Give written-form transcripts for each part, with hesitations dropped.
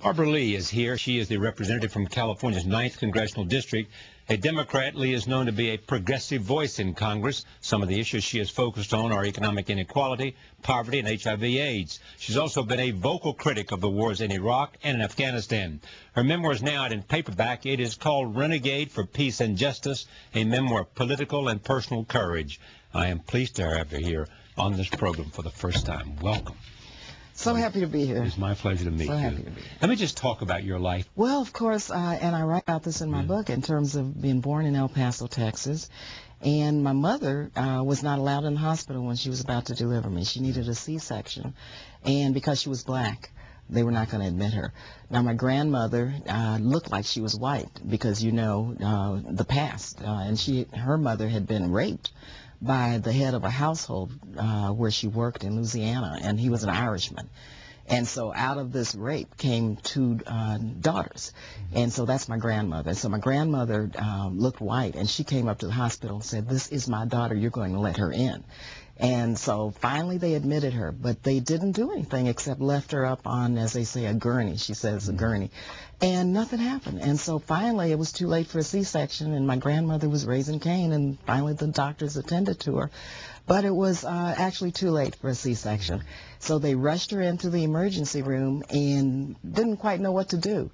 Barbara Lee is here. She is the representative from California's 9th Congressional District. A Democrat, Lee is known to be a progressive voice in Congress. Some of the issues she has focused on are economic inequality, poverty, and HIV/AIDS. She's also been a vocal critic of the wars in Iraq and in Afghanistan. Her memoir is now out in paperback. It is called Renegade for Peace and Justice, a memoir of political and personal courage. I am pleased to have her here on this program for the first time. Welcome. So happy to be here. It's my pleasure to meet you. So happy to be here. Let me just talk about your life. Well, of course, and I write about this in my book in terms of being born in El Paso, Texas. And my mother was not allowed in the hospital when she was about to deliver me. She needed a C-section. And because she was black, they were not going to admit her. Now, my grandmother looked like she was white because, you know, the past. And her mother had been raped by the head of a household where she worked in Louisiana, and he was an Irishman. And so out of this rape came two daughters. And so that's my grandmother. So my grandmother looked white, and she came up to the hospital and said, "This is my daughter. You're going to let her in." And so finally they admitted her, but they didn't do anything except left her up on, as they say, a gurney. She says a gurney. And nothing happened. And so finally it was too late for a C-section, and my grandmother was raising Cain, and finally the doctors attended to her. But it was actually too late for a C-section. So they rushed her into the emergency room and didn't quite know what to do,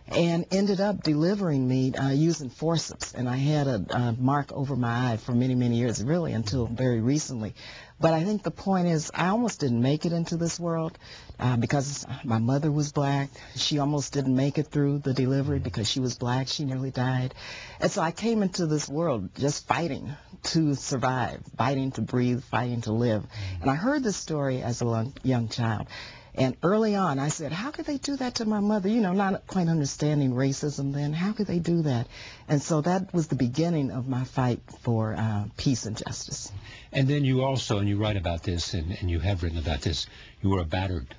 and ended up delivering me using forceps. And I had a mark over my eye for many, many years, really until very recently. But I think the point is I almost didn't make it into this world because my mother was black. She almost didn't make it through the delivery because she was black. She nearly died. And so I came into this world just fighting to survive, fighting to breathe, fighting to live. And I heard this story as a young child. And early on, I said, how could they do that to my mother? You know, not quite understanding racism then. How could they do that? And so that was the beginning of my fight for peace and justice. And then you also, and you write about this, and you have written about this, you were battered.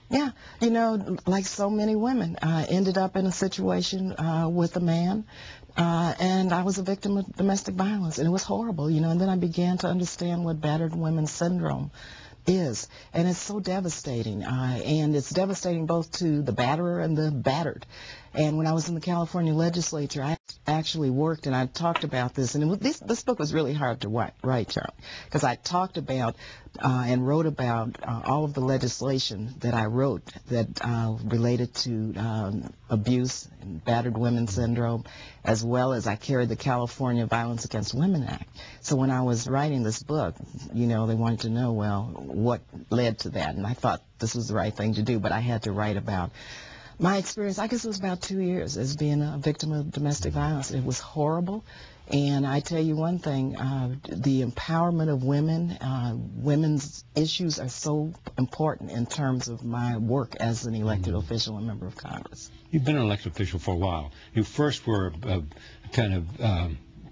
Yeah, you know, like so many women, I ended up in a situation with a man, and I was a victim of domestic violence, and it was horrible, you know, and then I began to understand what battered women syndrome is, and it's so devastating, and it's devastating both to the batterer and the battered. And when I was in the California legislature, I actually worked, and I talked about this, and this book was really hard to write, Charlie, because I talked about and wrote about all of the legislation that I wrote that related to abuse and battered women syndrome, as well as I carried the California Violence Against Women Act. So when I was writing this book, you know, they wanted to know, well, what led to that, and I thought this was the right thing to do, but I had to write about my experience. I guess it was about 2 years as being a victim of domestic violence. It was horrible. And I tell you one thing, the empowerment of women, women's issues are so important in terms of my work as an elected official and member of Congress. You've been an elected official for a while. You first were kind of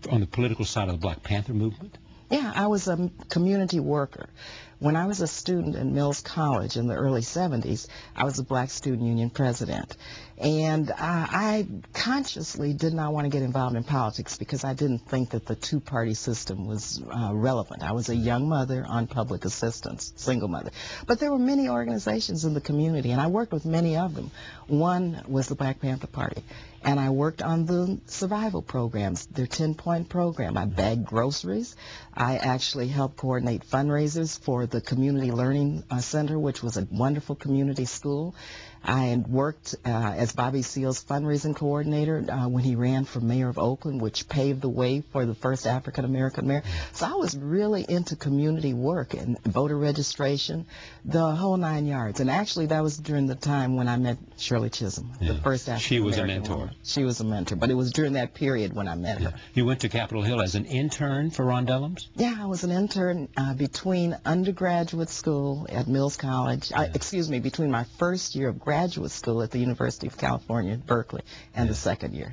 on the political side of the Black Panther movement. Yeah, I was a community worker. When I was a student at Mills College in the early 70s, I was a Black Student Union president. And I consciously did not want to get involved in politics because I didn't think that the two-party system was relevant. I was a young mother on public assistance, single mother. But there were many organizations in the community, and I worked with many of them. One was the Black Panther Party. And I worked on the survival programs, their 10-point program. I bagged groceries. I actually helped coordinate fundraisers for the Community Learning Center, which was a wonderful community school. I had worked as Bobby Seale's fundraising coordinator when he ran for mayor of Oakland, which paved the way for the first African-American mayor. So I was really into community work and voter registration, the whole 9 yards. And actually, that was during the time when I met Shirley Chisholm, the first African-American She was a mentor. woman. She was a mentor, but it was during that period when I met her. You went to Capitol Hill as an intern for Ron Dellums? Yeah, I was an intern between undergraduate school at Mills College, between my first year of graduate school at the University of California, Berkeley, and the second year.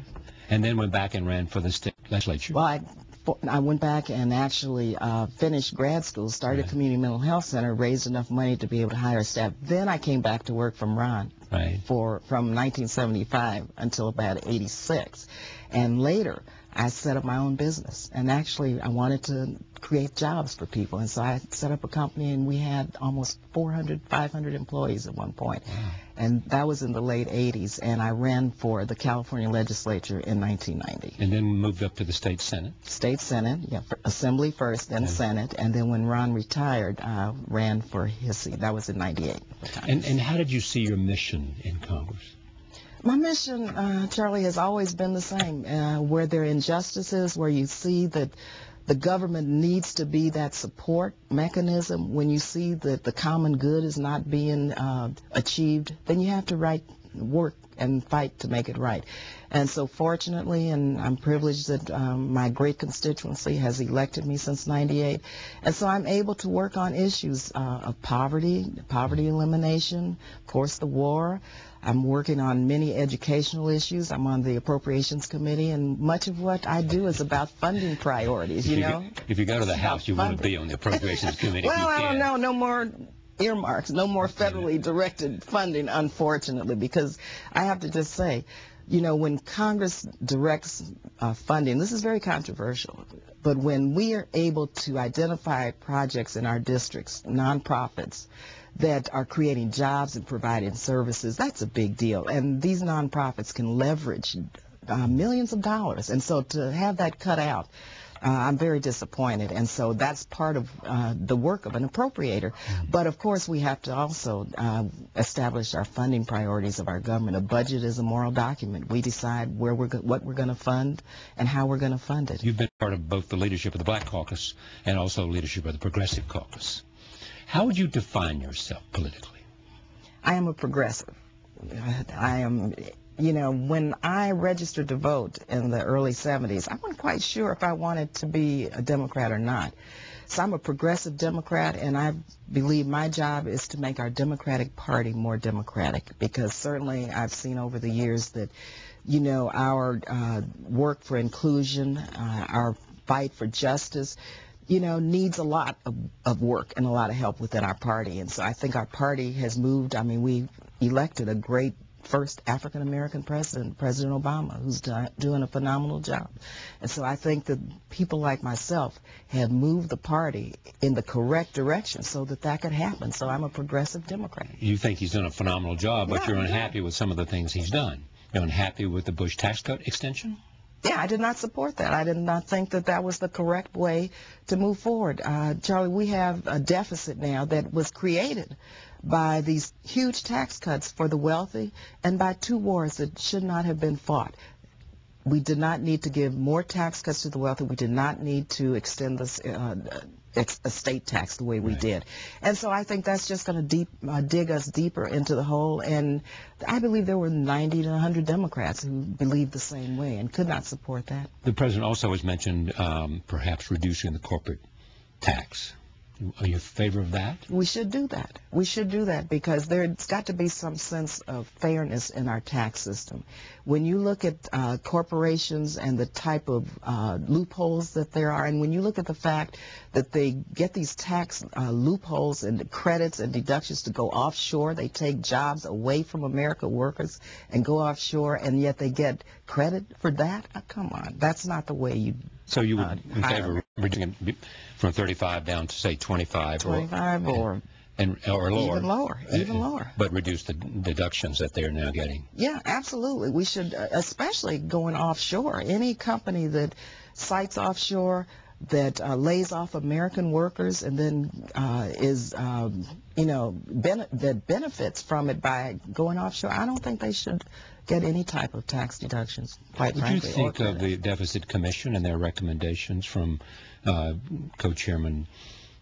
And then went back and ran for the state legislature? Well, I went back and actually finished grad school, started a community mental health center, raised enough money to be able to hire staff. Then I came back to work from Ron from 1975 until about 86. And later, I set up my own business. And actually, I wanted to create jobs for people. And so I set up a company, and we had almost 400, 500 employees at one point. Wow. And that was in the late 80s. And I ran for the California legislature in 1990. And then moved up to the state Senate. State Senate, yeah, Assembly first, then Senate. And then when Ron retired, I ran for his seat. That was in 98. And how did you see your mission in Congress? My mission, Charlie, has always been the same. Where there are injustices, where you see that the government needs to be that support mechanism, when you see that the common good is not being achieved, then you have to work and fight to make it right. And so fortunately, and I'm privileged that my great constituency has elected me since 98, and so I'm able to work on issues of poverty elimination, of course the war. I'm working on many educational issues. I'm on the Appropriations Committee, and much of what I do is about funding priorities, you know. If you go to the House, you want to be on the Appropriations Committee. Well, I don't know. No more earmarks, no more federally directed funding, unfortunately, because I have to just say, you know, when Congress directs funding, this is very controversial, but when we are able to identify projects in our districts, nonprofits, that are creating jobs and providing services, that's a big deal. And these nonprofits can leverage millions of dollars. And so to have that cut out, I'm very disappointed. And so that's part of the work of an appropriator. But of course, we have to also establish our funding priorities of our government. A budget is a moral document. We decide what we're going to fund and how we're going to fund it. You've been part of both the leadership of the Black Caucus and also leadership of the Progressive Caucus. How would you define yourself politically? I am a progressive. I am, you know, when I registered to vote in the early 70s, I wasn't quite sure if I wanted to be a Democrat or not. So I'm a progressive Democrat, and I believe my job is to make our Democratic Party more democratic, because certainly I've seen over the years that, you know, our work for inclusion, our fight for justice, you know, needs a lot of work and a lot of help within our party. And so I think our party has moved. I mean, we elected a great first African-American president, President Obama, who's doing a phenomenal job. And so I think that people like myself have moved the party in the correct direction so that could happen. So I'm a progressive Democrat. You think he's done a phenomenal job, but you're unhappy with some of the things he's done. You're unhappy with the Bush tax cut extension? Yeah, I did not support that. I did not think that was the correct way to move forward. Charlie, we have a deficit now that was created by these huge tax cuts for the wealthy and by two wars that should not have been fought. We did not need to give more tax cuts to the wealthy. We did not need to extend this estate tax the way we did. And so I think that's just going to dig us deeper into the hole. And I believe there were 90 to 100 Democrats who believed the same way and could not support that. The president also has mentioned perhaps reducing the corporate tax. Are you in favor of that? We should do that. We should do that because there's got to be some sense of fairness in our tax system. When you look at corporations and the type of loopholes that there are, and when you look at the fact that they get these tax loopholes and credits and deductions to go offshore, they take jobs away from American workers and go offshore, and yet they get credit for that? Oh, come on. That's not the way you So you would in favor of reducing it from 35 down to, say, 25? 25 or lower. Even lower. But reduce the deductions that they're now getting. Yeah, absolutely. We should, especially going offshore. Any company that sites offshore, that lays off American workers and then that benefits from it by going offshore, I don't think they should get any type of tax deductions, quite frankly. What do you think of the Deficit Commission and their recommendations from co-chairman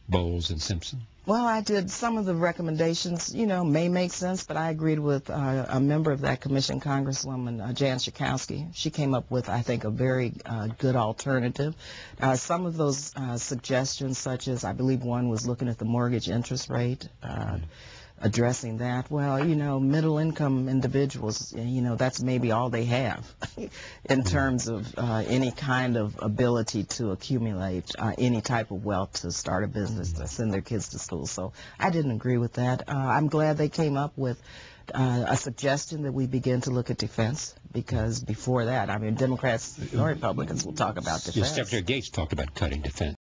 Bowles and Simpson? Well, I did some of the recommendations, may make sense, but I agreed with a member of that commission, Congresswoman Jan Schakowsky. She came up with, I think, a very good alternative. Some of those suggestions, such as I believe one was looking at the mortgage interest rate, addressing that. Well, middle income individuals, that's maybe all they have in terms of any kind of ability to accumulate any type of wealth to start a business, to send their kids to school. So I didn't agree with that. I'm glad they came up with a suggestion that we begin to look at defense, because before that, Democrats or Republicans will talk about defense. Secretary Gates talked about cutting defense.